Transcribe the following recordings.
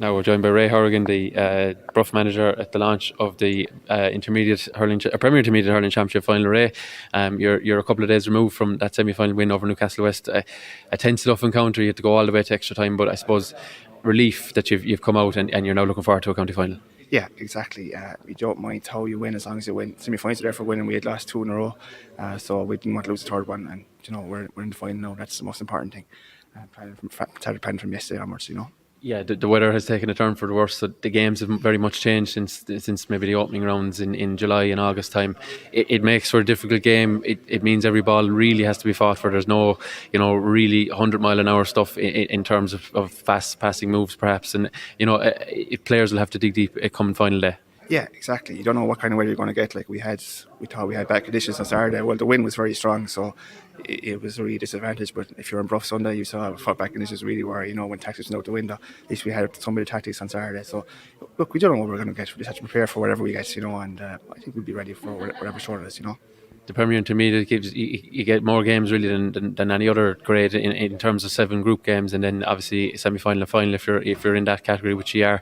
Now we're joined by Ray Hourigan, the Bruff manager at the launch of the Premier Intermediate Hurling Championship final. Ray, you're a couple of days removed from that semi-final win over Newcastle West. A tense enough encounter. You had to go all the way to extra time, but I suppose relief that you've come out and you're now looking forward to a county final. Yeah, exactly. We don't mind how you win as long as you win. Semi-finals are there for winning. We had lost 2 in a row, so we didn't want to lose the third one. And we're in the final now. That's the most important thing. Planning from yesterday onwards, Yeah, the weather has taken a turn for the worse. So the games have very much changed since maybe the opening rounds in July and August time. It makes for a difficult game. It means every ball really has to be fought for. There's no, really 100-mile-an-hour stuff in terms of fast passing moves, perhaps. And players will have to dig deep come final day. Yeah, exactly. You don't know what kind of weather you're going to get. Like we thought we had bad conditions on Saturday. Well, the wind was very strong, so it was a really disadvantage. But if you're in Bruff Sunday, you saw what bad conditions really were. When tactics went out the window, at least we had some of the tactics on Saturday. So, look, we don't know what we're going to get. We just have to prepare for whatever we get, and I think we'll be ready for whatever short it is, The Premier Intermediate gives you get more games really than any other grade in terms of 7 group games, and then obviously semi-final and final if you're in that category, which you are.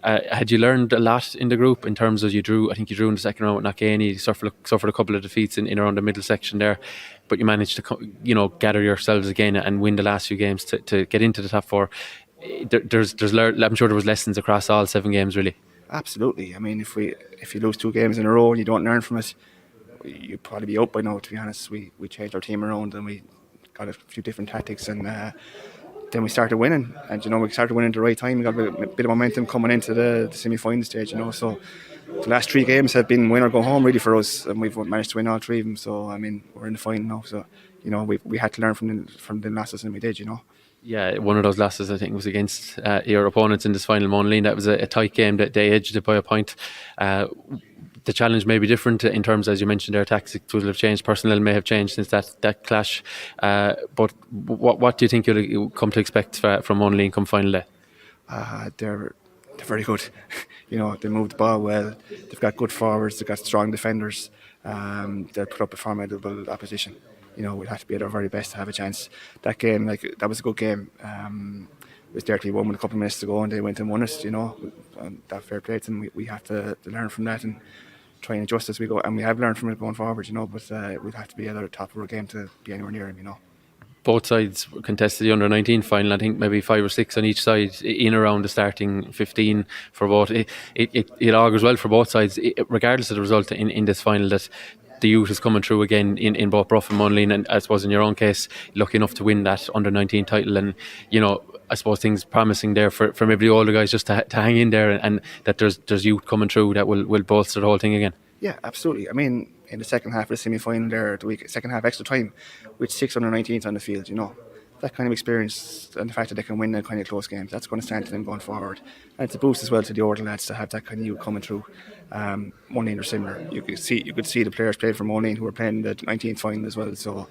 Had you learned a lot in the group in terms of you drew in the second round with Knockane, you suffered a couple of defeats in around the middle section there, but you managed to gather yourselves again and win the last few games to get into the top 4. I'm sure there was lessons across all 7 games really. Absolutely. I mean, if you lose 2 games in a row and you don't learn from it, you'd probably be out by now, to be honest. We changed our team around and we got a few different tactics, and then we started winning, and we started winning at the right time. We got a bit of momentum coming into the semi-final stage, so the last 3 games have been win or go home really for us, and we've managed to win all 3 of them. So I mean, we're in the final now, so we had to learn from the losses, and we did. Yeah, one of those losses I think was against your opponents in this final, Monaleen. That was a tight game that they edged it by a point. The challenge may be different in terms, as you mentioned, their tactics will have changed, personnel may have changed since that clash. But what do you think you'll come to expect from Monaleen come final day? They're very good. They move the ball well. They've got good forwards. They've got strong defenders. They'll put up a formidable opposition. We'll have to be at our very best to have a chance. That game, that was a good game. It was there to be won with a couple of minutes to go, and they went and won it. And that fair play to them. We have to learn from that and try and adjust as we go, and we have learned from it going forward. But we'll have to be at our top of our game to be anywhere near him. Both sides contested the under-19 final. I think maybe 5 or 6 on each side in around the starting 15 for both. It augurs well for both sides, regardless of the result in this final, that the youth is coming through again in both Bruff and Monaleen, and I suppose in your own case lucky enough to win that under-19 title. And I suppose things promising there for maybe all the guys just to hang in there, and that there's youth coming through that will bolster the whole thing again. Yeah, absolutely. I mean, in the second half of the semi-final there, second half extra time, with 6 under-19s on the field, that kind of experience and the fact that they can win that kind of close games, that's going to stand to them going forward. And it's a boost as well to the older lads to have that kind of youth coming through. Monaleen are similar. You could see the players playing for Monaleen who are playing the 19th final as well. So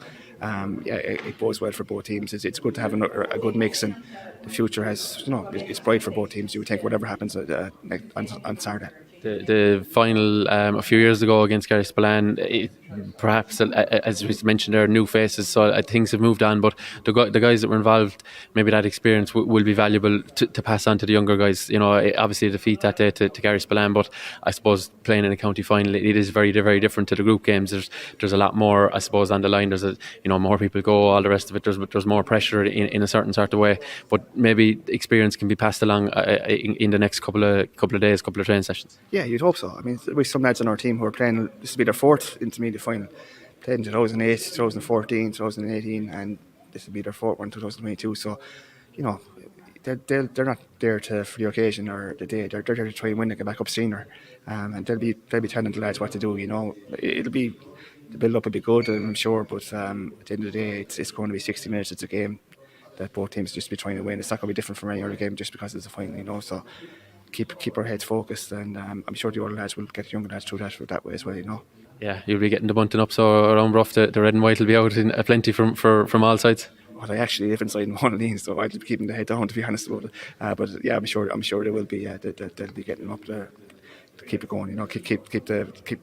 it bodes well for both teams. It's good to have a good mix, and the future has, it's bright for both teams. You would think whatever happens on Saturday. The final a few years ago against Gary Spillane, perhaps as we mentioned, there are new faces, so things have moved on, but the guys that were involved, maybe that experience will be valuable to pass on to the younger guys. Obviously a defeat that day to Gary Spillane, but I suppose playing in a county final, it is very, very different to the group games. There's a lot more, I suppose, on the line. There's more people go, all the rest of it. There's more pressure in a certain sort of way, but maybe experience can be passed along in the next couple of days, couple of training sessions. Yeah, you'd hope so. I mean, with some lads on our team who are playing, this will be their 4th intermediate final. Played in 2008, 2014, 2018, and this will be their 4th one in 2022. So, they're not there for the occasion or the day. They're there to try and win and get back up senior, and they'll be telling the lads what to do. It'll be, the build up will be good, I'm sure. But at the end of the day, it's going to be 60 minutes. It's a game that both teams just be trying to win. It's not going to be different from any other game just because it's a final. So keep our heads focused, and I'm sure the older lads will get the younger lads through that way as well. Yeah, you'll be getting the bunting up, so around Bruff the red and white will be out in plenty from all sides. Well, I actually live inside Monaleen, so I'll be keeping the head down, to be honest about it. But yeah, I'm sure they will be. They'll be getting them up there to keep it going. Keep